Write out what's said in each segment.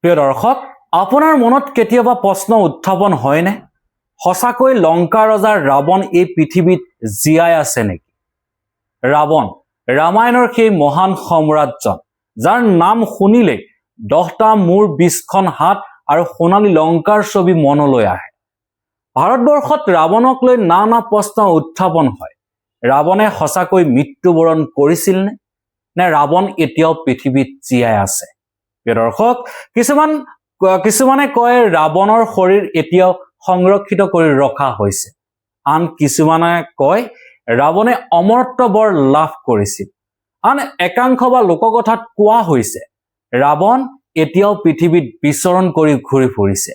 প্ৰিয় দৰ্শক, আপোনাৰ মনত কেতিয়াবা প্ৰশ্ন উত্থাপন হয়নে? সঁচাকৈ লংকা ৰজা ৰাৱণ এই পৃথিৱীত জীয়াই আছে নেকি? ৰাৱণ ৰামায়ণৰ সেই মহান সম্ৰাটজন, যাৰ নাম শুনিলেই 10টা মূৰ 20খন হাত আৰু সোণালী লংকাৰ ছবি মনলৈ আহে। ভাৰতবৰ্ষত ৰাৱণক লৈ নানা প্ৰশ্ন উত্থাপন হয়। ৰাৱণে সঁচাকৈ মৃত্যুবৰণ কৰিছিলনে? নে ৰাৱণ এতিয়াও পৃথিৱীত জীয়াই আছে? প্ৰিয় দৰ্শক, কিছুমানে কয় ৰাৱণৰ শৰীৰ এতিয়াও সংৰক্ষিত কৰি ৰখা হৈছে। আন কিছুমানে কয় ৰাৱণে অমৰত্ব বৰ লাভ কৰিছিল। আন একাংশ বা লোককথাত কোৱা হৈছে ৰাৱণ এতিয়াও পৃথিৱীত বিচৰণ কৰি ঘূৰি ফুৰিছে।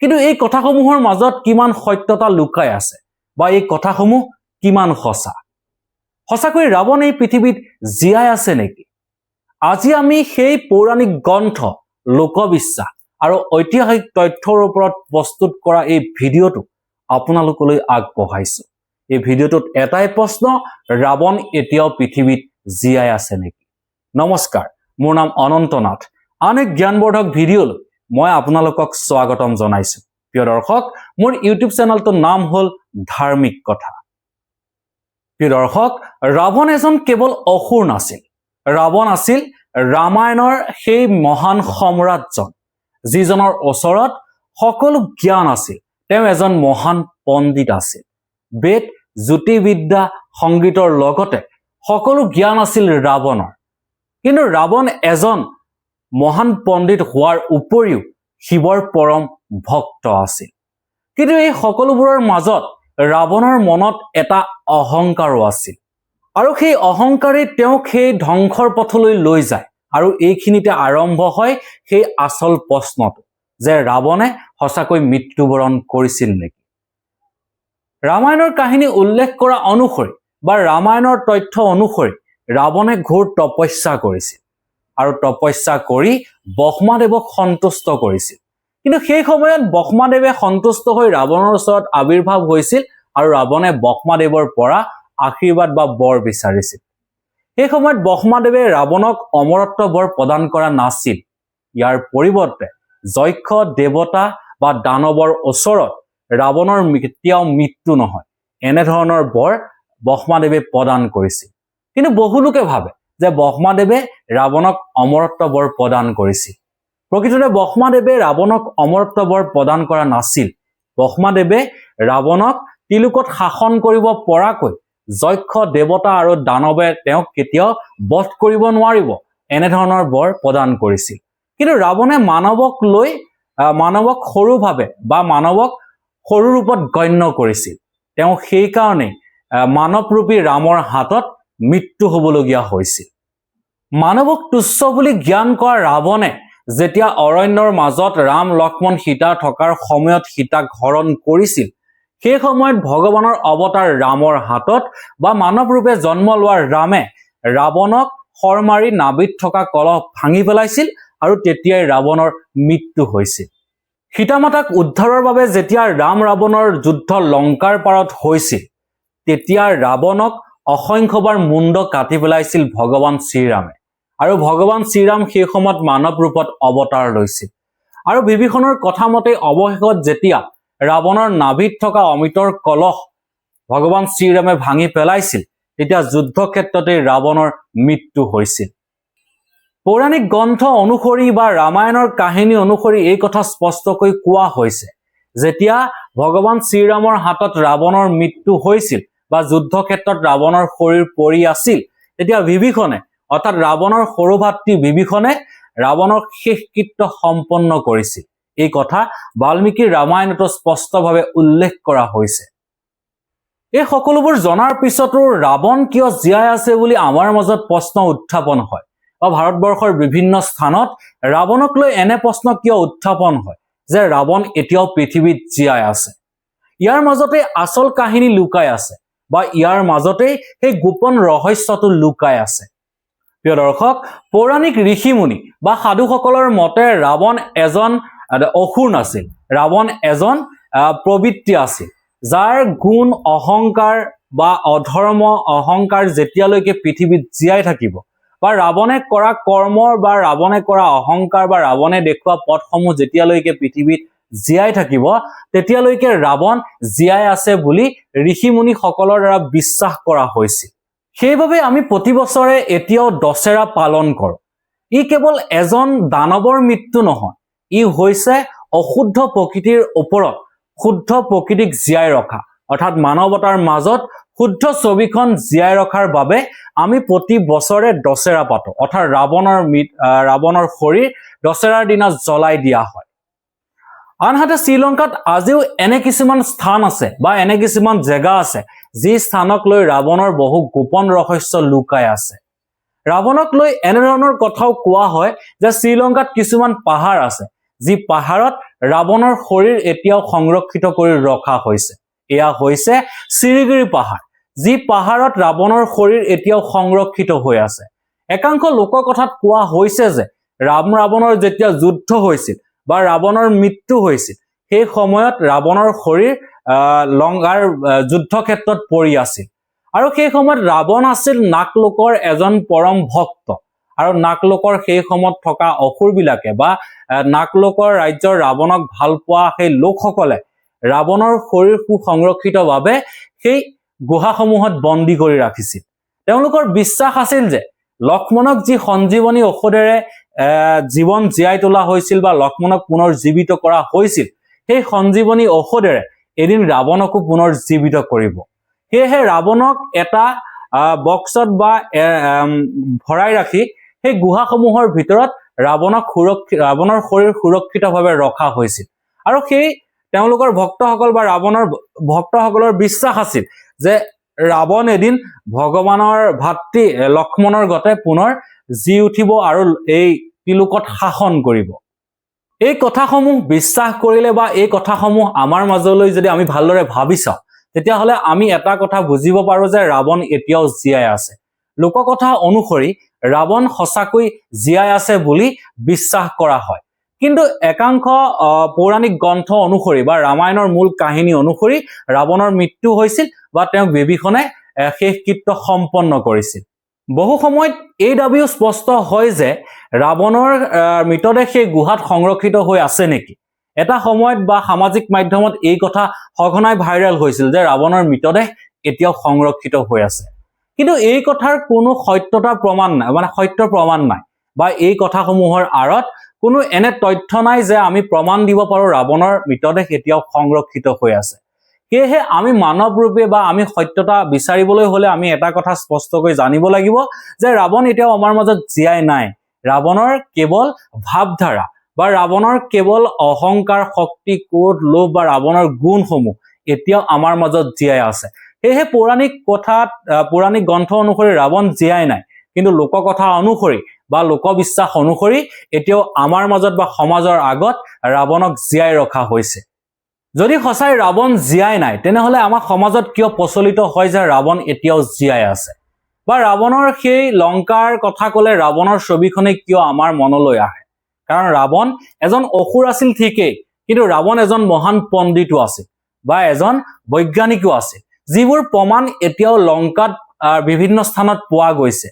কিন্তু এই কথাসমূহৰ মাজত কিমান সত্যতা লুকাই আছে, বা এই কথাসমূহ কিমান সঁচা? সঁচাকৈ ৰাৱণ এই পৃথিৱীত জীয়াই আছে নেকি? আজি আমি সেই পৌৰাণিক গ্ৰন্থ, লোকবিশ্বাস আৰু ঐতিহাসিক তথ্যৰ ওপৰত প্ৰস্তুত কৰা এই ভিডিঅ'টো আপোনালোকলৈ আগবঢ়াইছো। এই ভিডিঅ'টোত এটাই প্ৰশ্ন, ৰাৱণ এতিয়াও পৃথিৱীত জীয়াই আছে নেকি? নমস্কাৰ, মোৰ নাম অনন্ত নাথ। আন এক জ্ঞানবৰ্ধক ভিডিঅ'লৈ মই আপোনালোকক স্বাগতম জনাইছো। প্ৰিয় দৰ্শক, মোৰ ইউটিউব চেনেলটোৰ নাম হ'ল ধাৰ্মিক কথা। প্ৰিয় দৰ্শক, ৰাৱণ এজন কেৱল অসুৰ নাছিল। ৰাৱণ আছিল ৰামায়ণৰ সেই মহান সম্ৰাটজন, যিজনৰ ওচৰত সকলো জ্ঞান আছিল। তেওঁ এজন মহান পণ্ডিত আছিল। বেদ, জ্যোতিৰ্বিদ্যা, সংগীতৰ লগতে সকলো জ্ঞান আছিল ৰাৱণৰ। কিন্তু ৰাৱণ এজন মহান পণ্ডিত হোৱাৰ উপৰিও শিৱৰ পৰম ভক্ত আছিল। কিন্তু এই সকলোবোৰৰ মাজত ৰাৱণৰ মনত এটা অহংকাৰো আছিল, আৰু সেই অহংকাৰেই তেওঁক সেই ধ্বংসৰ পথলৈ লৈ যায়। আৰু এইখিনিতে আৰম্ভ হয় সেই আচল প্ৰশ্নটো, যে ৰাৱণে সঁচাকৈ মৃত্যুবৰণ কৰিছিল নেকি? ৰামায়ণৰ কাহিনী উল্লেখ কৰা অনুসৰি বা ৰামায়ণৰ তথ্য অনুসৰি ৰাৱণে ঘোৰ তপস্যা কৰিছিল, আৰু তপস্যা কৰি ব্ৰহ্মাদেৱক সন্তুষ্ট কৰিছিল। কিন্তু সেই সময়ত ব্ৰহ্মাদেৱে সন্তুষ্ট হৈ ৰাৱণৰ ওচৰত আৱিৰ্ভাৱ হৈছিল, আৰু ৰাৱণে ব্ৰহ্মাদেৱৰ পৰা আশীৰ্বাদ বা বৰ বিচাৰিছিল। সেই সময়ত ব্ৰহ্মাদেৱে ৰাৱণক অমৰত্ব বৰ প্ৰদান কৰা নাছিল। ইয়াৰ পৰিৱৰ্তে যক্ষ দেৱতা বা দানৱৰ ওচৰত ৰাৱণৰ কেতিয়াও মৃত্যু নহয়, এনেধৰণৰ বৰ ব্ৰহ্মাদেৱে প্ৰদান কৰিছিল। কিন্তু বহু লোকে ভাবে যে ব্ৰহ্মাদেৱে ৰাৱণক অমৰত্ব বৰ প্ৰদান কৰিছিল। প্ৰকৃততে ব্ৰহ্মাদেৱে ৰাৱণক অমৰত্ব বৰ প্ৰদান কৰা নাছিল। ব্ৰহ্মাদেৱে ৰাৱণক তিলোকত শাসন কৰিব পৰাকৈ যক্ষ দেৱতা আৰু দানৱে তেওঁক কেতিয়াও বধ কৰিব নোৱাৰিব, এনেধৰণৰ বৰ প্ৰদান কৰিছিল। কিন্তু ৰাৱণে মানৱক সৰুভাৱে বা মানৱক সৰু ৰূপত গণ্য কৰিছিল। তেওঁ সেইকাৰণে মানৱৰূপী ৰামৰ হাতত মৃত্যু হ'বলগীয়া হৈছিল। মানৱক তুচ্ছ বুলি জ্ঞান কৰা ৰাৱণে যেতিয়া অৰণ্যৰ মাজত ৰাম লক্ষ্মণ সীতা থকাৰ সময়ত সীতাক হৰণ কৰিছিল, সেই সময়ত ভগৱানৰ অৱতাৰ ৰামৰ হাতত বা মানৱ ৰূপে জন্ম লোৱা ৰামে ৰাৱণক শৰ মাৰি নাভিত থকা কলহ ভাঙি পেলাইছিল, আৰু তেতিয়াই ৰাৱণৰ মৃত্যু হৈছিল। সীতামাতাক উদ্ধাৰৰ বাবে যেতিয়া ৰাম ৰাৱণৰ যুদ্ধ লংকাৰ পাৰত হৈছিল, তেতিয়া ৰাৱণক অসংখ্যবাৰ মুণ্ড কাটি পেলাইছিল ভগৱান শ্ৰীৰামে। আৰু ভগৱান শ্ৰীৰাম সেই সময়ত মানৱ ৰূপত অৱতাৰ লৈছিল। আৰু বিভীষণৰ কথা মতে অৱশেষত যেতিয়া ৰাৱণৰ নাভিত থকা অমৃতৰ কলহ ভগৱান শ্ৰীৰামে ভাঙি পেলাইছিল, তেতিয়া যুদ্ধক্ষেত্ৰতে ৰাৱণৰ মৃত্যু হৈছিল। পৌৰাণিক গ্ৰন্থ অনুসৰি বা ৰামায়ণৰ কাহিনী অনুসৰি এই কথা স্পষ্টকৈ কোৱা হৈছে, যেতিয়া ভগৱান শ্ৰীৰামৰ হাতত ৰাৱণৰ মৃত্যু হৈছিল বা যুদ্ধক্ষেত্ৰত ৰাৱণৰ শৰীৰ পৰি আছিল, তেতিয়া বিভীষণে অৰ্থাৎ ৰাৱণৰ সৰু ভাতৃ বিভীষণে ৰাৱণক শেষকৃত্য সম্পন্ন কৰিছিল। এই কথা বাল্মীকি ৰামায়ণতো স্পষ্টভাৱে উল্লেখ কৰা হৈছে। এই সকলোবোৰ জনাৰ পিছতো ৰাৱণ কিয় জীয়াই আছে বুলি আমাৰ মাজত প্ৰশ্ন উত্থাপন হয়, বা ভাৰতবৰ্ষৰ বিভিন্ন স্থানত ৰাৱণক লৈ এনে প্ৰশ্ন কিয় উত্থাপন হয় যে ৰাৱণ এতিয়াও পৃথিৱীত জীয়াই আছে। ইয়াৰ মাজতে আচল কাহিনী লুকাই আছে, বা ইয়াৰ মাজতেই সেই গোপন ৰহস্যটো লুকাই আছে। প্ৰিয় দৰ্শক, পৌৰাণিক ঋষিমুনি বা সাধুসকলৰ মতে ৰাৱণ এজন অসুৰ নাছিল। ৰাৱণ এজন প্ৰবৃত্তি আছিল, যাৰ গুণ অহংকাৰ বা অধৰ্ম অহংকাৰ যেতিয়ালৈকে পৃথিৱীত জীয়াই থাকিব, বা ৰাৱণে কৰা কৰ্মৰ বা ৰাৱণে কৰা অহংকাৰ বা ৰাৱণে দেখুওৱা পথসমূহ যেতিয়ালৈকে পৃথিৱীত জীয়াই থাকিব তেতিয়ালৈকে ৰাৱণ জীয়াই আছে বুলি ঋষি-মুনি সকলৰ দ্বাৰা বিশ্বাস কৰা হৈছিল। সেইবাবে আমি প্ৰতি বছৰে এতিয়াও দশেৰা পালন কৰোঁ। ই কেৱল এজন দানৱৰ মৃত্যু নহয়, ই হৈছে অশুদ্ধ প্ৰকৃতিৰ ওপৰত শুদ্ধ প্ৰকৃতিক জীয়াই ৰখা, অৰ্থাৎ মানৱতাৰ মাজত শুদ্ধ ছবিখন জীয়াই ৰখাৰ বাবে আমি প্ৰতি বছৰে দশেৰা পাতো, অৰ্থাৎ ৰাৱণৰ শৰীৰ দশেৰাৰ দিনা জ্বলাই দিয়া হয়। আনহাতে শ্ৰীলংকাত আজিও এনে কিছুমান স্থান আছে বা এনে কিছুমান জেগা আছে যি স্থানক লৈ ৰাৱণৰ বহু গোপন ৰহস্য লুকাই আছে। ৰাৱণক লৈ এনেধৰণৰ কথাও কোৱা হয় যে শ্ৰীলংকাত কিছুমান পাহাৰ আছে যি পাহাৰত ৰাৱণৰ শৰীৰ এতিয়াও সংৰক্ষিত কৰি ৰখা হৈছে। এয়া হৈছে শ্ৰীগিৰি পাহাৰ, যি পাহাৰত ৰাৱণৰ শৰীৰ এতিয়াও সংৰক্ষিত হৈ আছে। একাংশ লোককথাত কোৱা হৈছে যে ৰাৱণৰ যেতিয়া যুদ্ধ হৈছিল বা ৰাৱণৰ মৃত্যু হৈছিল সেই সময়ত ৰাৱণৰ শৰীৰ লংকাৰ যুদ্ধক্ষেত্ৰত পৰি আছিল আৰু সেই সময়ত ৰাৱণ আছিল নাগলোকৰ এজন পৰম ভক্ত আৰু নাগলোকৰ সেই সময়ত থকা অসুৰবিলাকে বা নাগলোকৰ ৰাজ্যৰ ৰাৱণক ভাল পোৱা সেই লোকসকলে ৰাৱণৰ শৰীৰ সুসংৰক্ষিতভাৱে সেই গুহাসমূহত বন্দী কৰি ৰাখিছিল। তেওঁলোকৰ বিশ্বাস আছিল যে লক্ষ্মণক যি সঞ্জীৱনী ঔষধেৰে জীৱন জীয়াই তোলা হৈছিল বা লক্ষ্মণক পুনৰ জীৱিত কৰা হৈছিল, সেই সঞ্জীৱনী ঔষধেৰে এদিন ৰাৱণকো পুনৰ জীৱিত কৰিব। সেয়েহে ৰাৱণক এটা বক্সত বা ভৰাই ৰাখি সেই গুহাসমূহৰ ভিতৰত ৰাৱণৰ শৰীৰ সুৰক্ষিতভাৱে ৰখা হৈছিল আৰু সেই তেওঁলোকৰ ভক্তসকল বা ৰাৱণৰ ভক্তসকলৰ বিশ্বাস আছিল যে ৰাৱণ এদিন ভগৱানৰ ভাতৃ লক্ষ্মণৰ গতে পুনৰ জি উঠিব আৰু এই তিলোকত শাসন কৰিব। এই কথাসমূহ বিশ্বাস কৰিলে বা এই কথাসমূহ আমাৰ মাজলৈ যদি আমি ভালদৰে ভাবি চাওঁ তেতিয়াহ'লে আমি এটা কথা বুজিব পাৰো যে ৰাৱণ এতিয়াও জীয়াই আছে। লোককথা অনুসৰি ৰাৱণ সঁচাকৈ জীয়াই আছে বুলি বিশ্বাস কৰা হয়, কিন্তু একাংশ পৌৰাণিক গ্ৰন্থ অনুসৰি বা ৰামায়ণৰ মূল কাহিনী অনুসৰি ৰাৱণৰ মৃত্যু হৈছিল বা তেওঁক বিভীষণে শেষকৃত্য সম্পন্ন কৰিছিল। বহু সময়ত এই দাবীও স্পষ্ট হয় যে ৰাৱণৰ মৃতদেহ সেই গুহাত সংৰক্ষিত হৈ আছে নেকি। এটা সময়ত বা সামাজিক মাধ্যমত এই কথা সঘনাই ভাইৰেল হৈছিল যে ৰাৱণৰ মৃতদেহ এতিয়াও সংৰক্ষিত হৈ আছে, কিন্তু এই কথাৰ কোনো সত্যতা প্ৰমাণ নাই, মানে সত্য প্ৰমাণ নাই বা এই কথাসমূহৰ আঁৰত কোনো এনে তথ্য নাই যে আমি প্ৰমাণ দিব পাৰো ৰাৱণৰ মৃতদেহ এতিয়াও সংৰক্ষিত হৈ আছে। সেয়েহে আমি মানৱ ৰূপে বা আমি সত্যতা বিচাৰিবলৈ হলে আমি এটা কথা স্পষ্টকৈ জানিব লাগিব যে ৰাৱণ এতিয়াও আমাৰ মাজত জীয়াই নাই। ৰাৱণৰ কেৱল ভাৱধাৰা বা ৰাৱণৰ কেৱল অহংকাৰ, শক্তি, ক্ৰোধ, লোভ বা ৰাৱণৰ গুণসমূহ এতিয়াও আমাৰ মাজত জীয়াই আছে। সেয়েহে পৌৰাণিক গ্ৰন্থ অনুসৰি ৰাৱণ জীয়াই নাই, কিন্তু লোককথা অনুসৰি বা লোকবিশ্বাস অনুসৰি এতিয়াও আমাৰ মাজত বা সমাজৰ আগত ৰাৱণক জীয়াই ৰখা হৈছে। যদি সঁচাই ৰাৱণ জীয়াই নাই তেনেহলে আমাৰ সমাজত কিয় প্ৰচলিত হয় যে ৰাৱণ এতিয়াও জীয়াই আছে, বা ৰাৱণৰ সেই লংকাৰ কথা কলে ৰাৱণৰ ছবিখনে কিয় আমাৰ মনলৈ আহে? কাৰণ ৰাৱণ এজন অসুৰ আছিল ঠিকেই, কিন্তু ৰাৱণ এজন মহান পণ্ডিতো আছিল বা এজন বৈজ্ঞানিকো আছিল, যিবোৰ প্ৰমাণ এতিয়াও লংকাত বিভিন্ন স্থানত পোৱা গৈছে।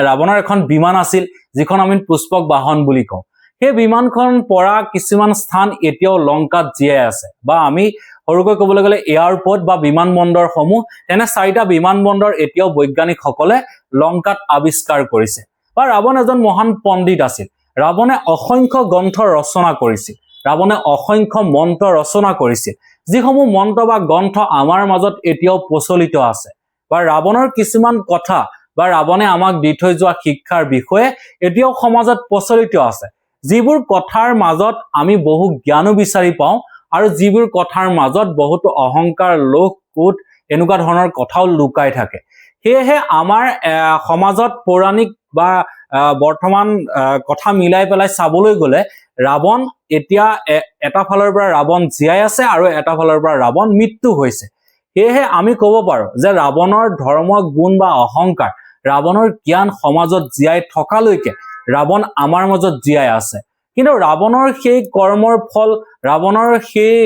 ৰাৱণৰ এখন বিমান আছিল যিখন আমি পুষ্পক বাহন বুলি কওঁ। সেই বিমানখন পৰা কিছুমান স্থান এতিয়াও লংকাত জীয়াই আছে, বা আমি সৰুকৈ ক'বলৈ গ'লে এয়াৰপোৰ্ট বা বিমানবন্দৰসমূহ, তেনে 4টা বিমানবন্দৰ এতিয়াও বৈজ্ঞানিকসকলে লংকাত আৱিষ্কাৰ কৰিছে। বা ৰাৱণ এজন মহান পণ্ডিত আছিল। ৰাৱণে অসংখ্য গ্ৰন্থ ৰচনা কৰিছিল, ৰাৱণে অসংখ্য মন্ত্ৰ ৰচনা কৰিছিল, যিসমূহ মন্ত্ৰ বা গ্ৰন্থ আমাৰ মাজত এতিয়াও প্ৰচলিত আছে। বা ৰাৱণৰ কিছুমান কথা বা ৰাৱণে আমাক দি থৈ যোৱা শিক্ষাৰ বিষয়ে এতিয়াও সমাজত প্ৰচলিত আছে, যিবোৰ কথাৰ মাজত আমি বহু জ্ঞানো বিচাৰি পাওঁ আৰু যিবোৰ কথাৰ মাজত বহুতো অহংকাৰ, লোভ, ক্ৰোধ এনেকুৱা ধৰণৰ কথাও লুকাই থাকে। সেয়েহে আমাৰ সমাজত পৌৰাণিক বা বৰ্তমান কথা মিলাই পেলাই চাবলৈ গ'লে ৰাৱণ এতিয়া এটা ফালৰ পৰা ৰাৱণ জীয়াই আছে আৰু এটা ফালৰ পৰা ৰাৱণ মৃত্যু হৈছে। সেয়েহে আমি ক'ব পাৰো যে ৰাৱণৰ ধৰ্ম, গুণ বা অহংকাৰ, ৰাৱণৰ জ্ঞান সমাজত জীয়াই থকালৈকে ৰাৱণ আমাৰ মাজত জীয়াই আছে। কিন্তু ৰাৱণৰ সেই কৰ্মৰ ফল, ৰাৱণৰ সেই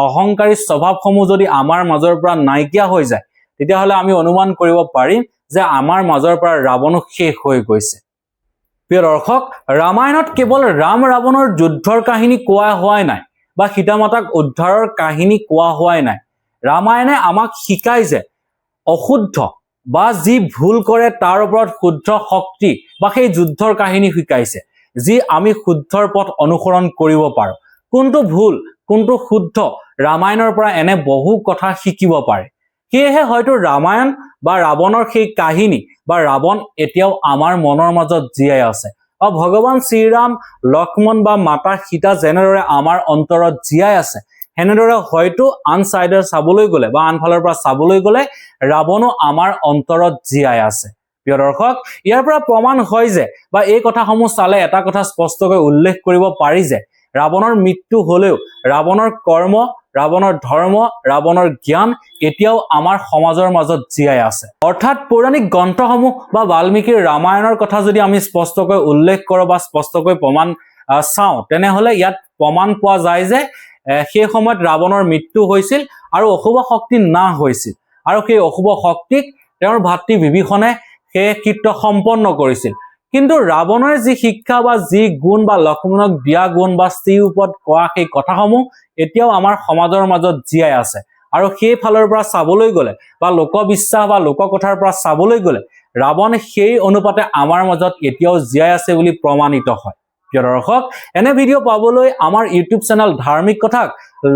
অহংকাৰী স্বভাৱসমূহ যদি আমাৰ মাজৰ পৰা নাইকিয়া হৈ যায় তেতিয়াহ'লে আমি অনুমান কৰিব পাৰিম যে আমাৰ মাজৰ পৰা ৰাৱণো শেষ হৈ গৈছে। প্ৰিয় দৰ্শক, ৰামায়ণত কেৱল ৰাম ৰাৱণৰ যুদ্ধৰ কাহিনী কোৱা হোৱাই নাই বা সীতা মাতাক উদ্ধাৰৰ কাহিনী কোৱা হোৱাই নাই। ৰামায়ণে আমাক শিকায় যে অশুদ্ধ বা যি ভুল কৰে তাৰ ওপৰত শুদ্ধ শক্তি বা সেই যুদ্ধৰ কাহিনী শিকাইছে, যি আমি শুদ্ধৰ পথ অনুসৰণ কৰিব পাৰোঁ। কোনটো ভুল কোনটো শুদ্ধ, ৰামায়ণৰ পৰা এনে বহু কথা শিকিব পাৰে। সেয়েহে হয়তো ৰামায়ণ বা ৰাৱণৰ সেই কাহিনী বা ৰাৱণ এতিয়াও আমাৰ মনৰ মাজত জীয়াই আছে। আৰু ভগৱান শ্ৰীৰাম, লক্ষ্মণ বা মাতা সীতা যেনেদৰে আমাৰ অন্তৰত জীয়াই আছে, সেনেদৰে হয়তো আন চাইডে চাবলৈ গ'লে বা আনফালৰ পৰা চাবলৈ গ'লে ৰাৱণো আমাৰ অন্তৰত জীয়াই আছে। প্ৰিয় দৰ্শক, ইয়াৰ পৰা প্ৰমাণ হয় যে বা এই কথাসমূহ চালে এটা কথা স্পষ্টকৈ উল্লেখ কৰিব পাৰি যে ৰাৱণৰ মৃত্যু হলেও ৰাৱণৰ কৰ্ম, ৰাৱণৰ ধৰ্ম, ৰাৱণৰ জ্ঞান এতিয়াও আমাৰ সমাজৰ মাজত জীয়াই আছে। অৰ্থাৎ পৌৰাণিক গ্ৰন্থসমূহ বা বাল্মীকিৰ ৰামায়ণৰ কথা যদি আমি স্পষ্টকৈ উল্লেখ কৰোঁ বা স্পষ্টকৈ প্ৰমাণ চাওঁ, তেনেহ'লে ইয়াত প্ৰমাণ পোৱা যায় যে সেই সময়ত ৰাৱণৰ মৃত্যু হৈছিল আৰু অশুভ শক্তি নাশ হৈছিল, আৰু সেই অশুভ শক্তিক তেওঁৰ ভাতৃ বিভীষণে সেই কৃত্য সম্পন্ন কৰিছিল। কিন্তু ৰাৱণৰ যি শিক্ষা বা যি গুণ বা লক্ষ্মণক দিয়া গুণ বা স্ত্ৰীৰ ওপৰত কোৱা সেই কথাসমূহ এতিয়াও আমাৰ সমাজৰ মাজত জীয়াই আছে। আৰু সেই ফালৰ পৰা চাবলৈ গ'লে বা লোকবিশ্বাস বা লোককথাৰ পৰা চাবলৈ গ'লে ৰাৱণ সেই অনুপাতে আমাৰ মাজত এতিয়াও জীয়াই আছে বুলি প্ৰমাণিত হয়। প্ৰিয় দৰ্শক, এনে ভিডিঅ' পাবলৈ আমাৰ ইউটিউব চেনেল ধাৰ্মিক কথাক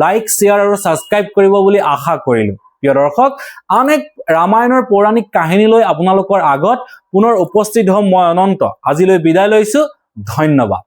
লাইক, শ্বেয়াৰ আৰু ছাবস্ক্ৰাইব কৰিব বুলি আশা কৰিলোঁ। প্ৰিয় দৰ্শক, আন এক ৰামায়ণৰ পৌৰাণিক কাহিনী লৈ আপোনালোকৰ আগত পুনৰ উপস্থিত হ'ম মই অনন্ত। আজিলৈ বিদায় লৈছোঁ। ধন্যবাদ।